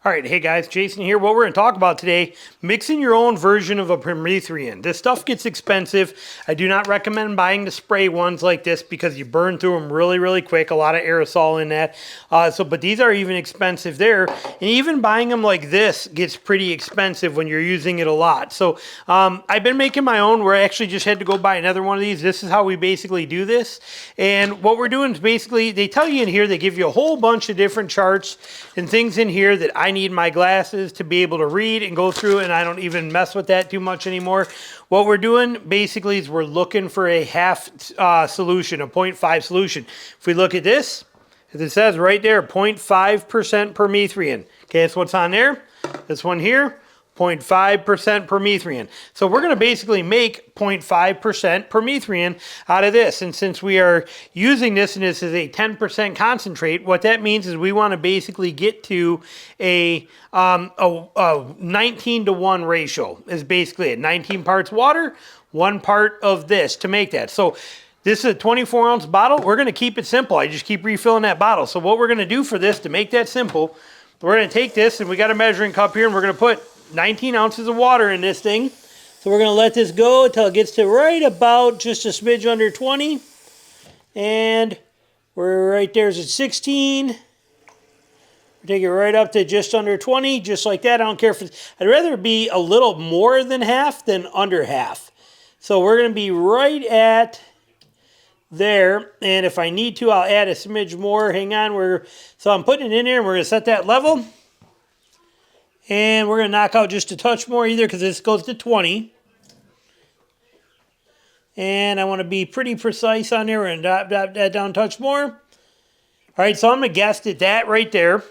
All right, hey guys, Jason here. What we're going to talk about today, mixing your own version of a Permethrin. This stuff gets expensive. I do not recommend buying the spray ones like this because you burn through them really, really quick. A lot of aerosol in that. But these are even expensive there. And even buying them like this gets pretty expensive when you're using it a lot. So I've been making my own. We're actually just had to go buy another one of these. This is how we basically do this. And what we're doing is basically, they tell you in here, they give you a whole bunch of different charts and things in here that I need my glasses to be able to read and go through, and I don't even mess with that too much anymore. What we're doing basically is we're looking for a half solution, a 0.5 solution. If we look at this, it says right there 0.5% Permethrin. Okay, that's what's on there. This one here, 0.5% Permethrin. So we're going to basically make 0.5% Permethrin out of this. And since we are using this and this is a 10% concentrate, what that means is we want to basically get to a 19-to-1 ratio. Is basically it. 19 parts water, 1 part of this to make that. So this is a 24-ounce bottle. We're going to keep it simple. I just keep refilling that bottle. So what we're going to do for this to make that simple, we're going to take this and we got a measuring cup here and we're going to put 19 ounces of water in this thing. So we're going to let this go until it gets to right about just a smidge under 20. And we're right there's at 16. We take it right up to just under 20, just like that. I don't care if it's, I'd rather it be a little more than half than under half. So we're going to be right at there. And if I need to, I'll add a smidge more. Hang on. So I'm putting it in there and we're going to set that level. And we're going to knock out just a touch more either because this goes to 20. And I want to be pretty precise on there. We're going to drop that down a touch more. All right, so I'm going to guess at that right there,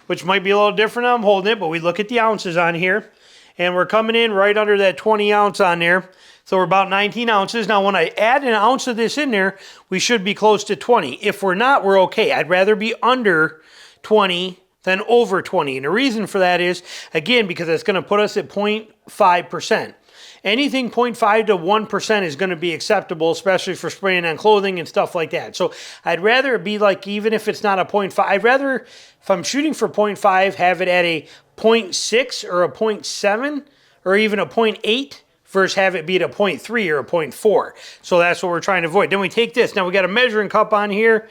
which might be a little different. I'm holding it, but we look at the ounces on here. And we're coming in right under that 20 ounce on there. So we're about 19 ounces. Now, when I add an ounce of this in there, we should be close to 20. If we're not, we're okay. I'd rather be under 20 than over 20. And the reason for that is, again, because it's going to put us at 0.5%. Anything 0.5 to 1% is going to be acceptable, especially for spraying on clothing and stuff like that. So I'd rather it be like, even if it's not a 0.5, I'd rather, if I'm shooting for 0.5, have it at a 0.6 or a 0.7 or even a 0.8 versus have it be at a 0.3 or a 0.4. So that's what we're trying to avoid. Then we take this. Now we got a measuring cup on here.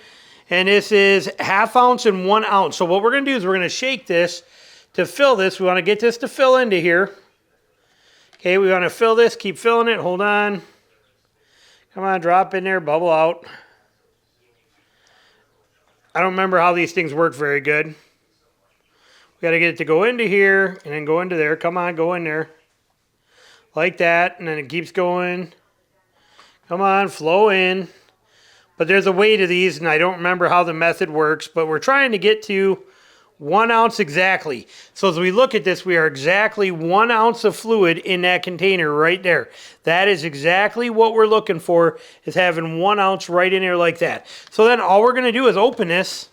And this is 1/2 ounce and 1 ounce. So what we're going to do is we're going to shake this to fill this. We want to get this to fill into here. Okay, we want to fill this. Keep filling it. Hold on. Come on, drop in there. Bubble out. I don't remember how these things work very good. We got to get it to go into here and then go into there. Come on, go in there. Like that. And then it keeps going. Come on, flow in. But there's a way to these, and I don't remember how the method works, but we're trying to get to 1 ounce exactly. So as we look at this, we are exactly 1 ounce of fluid in that container right there. That is exactly what we're looking for, is having 1 ounce right in there like that. So then all we're going to do is open this,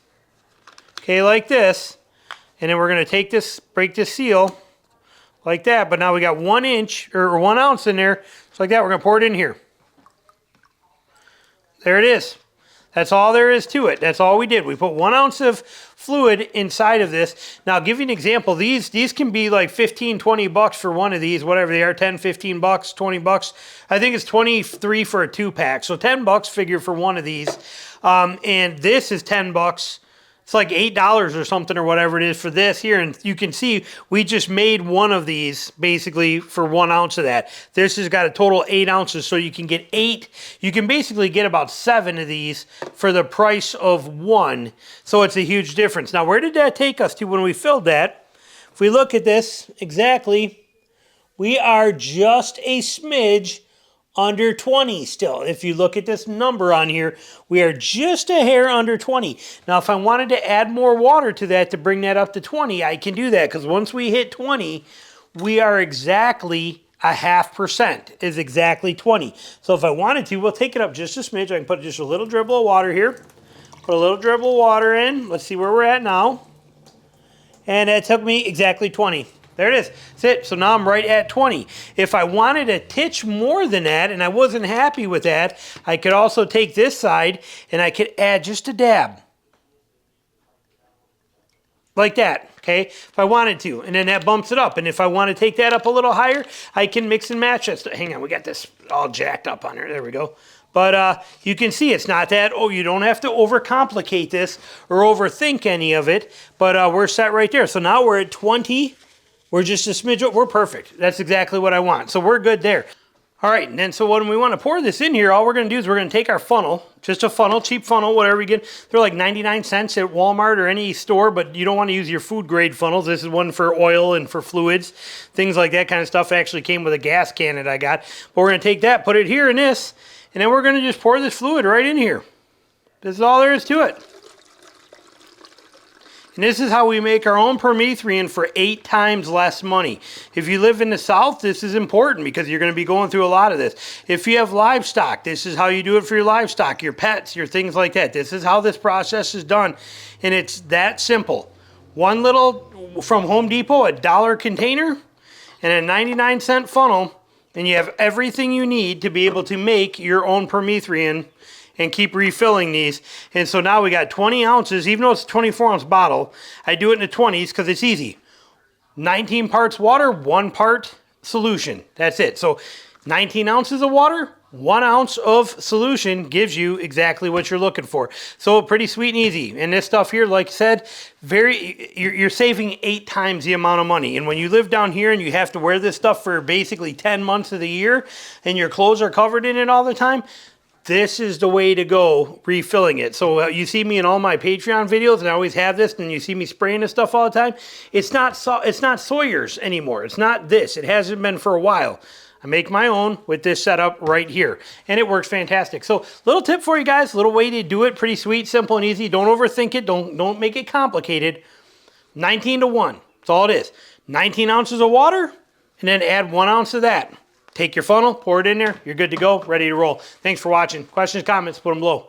okay, like this, and then we're going to take this, break this seal like that. But now we got 1 inch or 1 ounce in there. So like that, we're going to pour it in here. There it is. That's all there is to it. That's all we did. We put 1 ounce of fluid inside of this. Now, I'll give you an example. These can be like 15, 20 bucks for one of these, whatever they are, 10, 15 bucks, 20 bucks. I think it's 23 for a 2-pack. So 10 bucks figure for one of these. And this is 10 bucks. It's like $8 or something or whatever it is for this here. And you can see we just made one of these basically for 1 ounce of that. This has got a total 8 ounces. So you can get 8. You can basically get about 7 of these for the price of 1. So it's a huge difference. Now, where did that take us to when we filled that? If we look at this exactly, we are just a smidge under 20 still. If you look at this number on here, we are just a hair under 20. Now, if I wanted to add more water to that to bring that up to 20, I can do that, because once we hit 20, we are exactly a 0.5% is exactly 20. So if I wanted to, we'll take it up just a smidge. I can put just a little dribble of water here. Put a little dribble of water in. Let's see where we're at now. And that took me exactly 20. There it is. That's it. So now I'm right at 20. If I wanted a titch more than that and I wasn't happy with that, I could also take this side and I could add just a dab. like that, okay, if I wanted to, and then that bumps it up. And if I want to take that up a little higher, I can mix and match it. Hang on, we got this all jacked up on here. There we go. But you can see it's not that, oh, you don't have to overcomplicate this or overthink any of it, but we're set right there. So now we're at 20. We're just a smidge, we're perfect. That's exactly what I want. So we're good there. All right, and then so when we want to pour this in here, all we're going to do is we're going to take our funnel, just a funnel, cheap funnel, whatever we get. They're like 99 cents at Walmart or any store, but you don't want to use your food grade funnels. This is one for oil and for fluids, things like that kind of stuff. Actually came with a gas can that I got. But we're going to take that, put it here in this, and then we're going to just pour this fluid right in here. This is all there is to it. And this is how we make our own permethrin for 8 times less money. If you live in the South, this is important because you're going to be going through a lot of this. If you have livestock, this is how you do it for your livestock, your pets, your things like that. This is how this process is done. And it's that simple. One little, from Home Depot, a $1 container and a 99-cent funnel, and you have everything you need to be able to make your own permethrin and keep refilling these. And so now we got 20 ounces, even though it's a 24-ounce bottle, I do it in the 20s because it's easy. 19 parts water, 1 part solution. That's it. So 19 ounces of water, 1 ounce of solution gives you exactly what you're looking for. So pretty sweet and easy. And this stuff here, like I said, you're saving 8 times the amount of money. And when you live down here and you have to wear this stuff for basically 10 months of the year and your clothes are covered in it all the time, this is the way to go, refilling it. So you see me in all my Patreon videos, and I always have this, and you see me spraying this stuff all the time. It's not Sawyer's anymore. It's not this. It hasn't been for a while. I make my own with this setup right here, and it works fantastic. So little tip for you guys, little way to do it, pretty sweet, simple, and easy. Don't overthink it. Don't make it complicated. 19 to 1. That's all it is. 19 ounces of water, and then add 1 ounce of that. Take your funnel, pour it in there, you're good to go, ready to roll. Thanks for watching. Questions, comments, put them below.